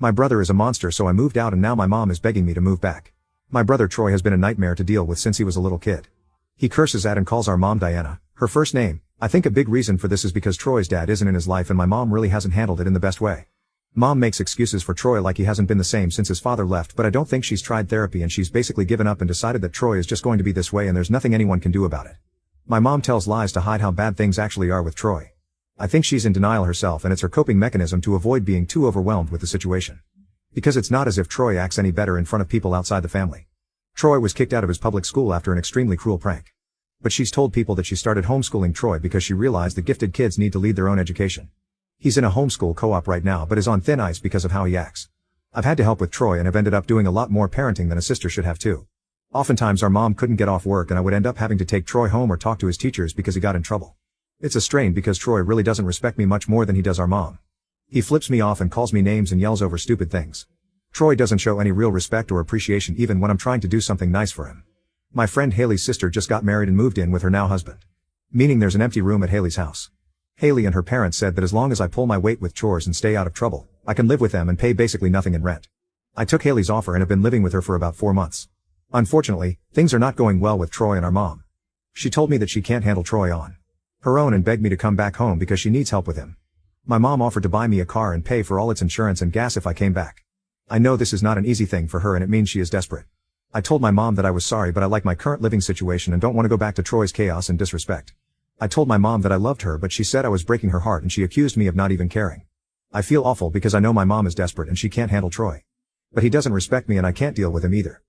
My brother is a monster, so I moved out and now my mom is begging me to move back. My brother Troy has been a nightmare to deal with since he was a little kid. He curses at and calls our mom Diana, her first name. I think a big reason for this is because Troy's dad isn't in his life and my mom really hasn't handled it in the best way. Mom makes excuses for Troy like he hasn't been the same since his father left, but I don't think she's tried therapy and she's basically given up and decided that Troy is just going to be this way and there's nothing anyone can do about it. My mom tells lies to hide how bad things actually are with Troy. I think she's in denial herself and it's her coping mechanism to avoid being too overwhelmed with the situation. Because it's not as if Troy acts any better in front of people outside the family. Troy was kicked out of his public school after an extremely cruel prank. But she's told people that she started homeschooling Troy because she realized that gifted kids need to lead their own education. He's in a homeschool co-op right now but is on thin ice because of how he acts. I've had to help with Troy and have ended up doing a lot more parenting than a sister should have too. Oftentimes our mom couldn't get off work and I would end up having to take Troy home or talk to his teachers because he got in trouble. It's a strain because Troy really doesn't respect me much more than he does our mom. He flips me off and calls me names and yells over stupid things. Troy doesn't show any real respect or appreciation even when I'm trying to do something nice for him. My friend Haley's sister just got married and moved in with her now husband. Meaning there's an empty room at Haley's house. Haley and her parents said that as long as I pull my weight with chores and stay out of trouble, I can live with them and pay basically nothing in rent. I took Haley's offer and have been living with her for about 4 months. Unfortunately, things are not going well with Troy and our mom. She told me that she can't handle Troy on her own and begged me to come back home because she needs help with him. My mom offered to buy me a car and pay for all its insurance and gas if I came back. I know this is not an easy thing for her and it means she is desperate. I told my mom that I was sorry but I like my current living situation and don't want to go back to Troy's chaos and disrespect. I told my mom that I loved her but she said I was breaking her heart and she accused me of not even caring. I feel awful because I know my mom is desperate and she can't handle Troy. But he doesn't respect me and I can't deal with him either.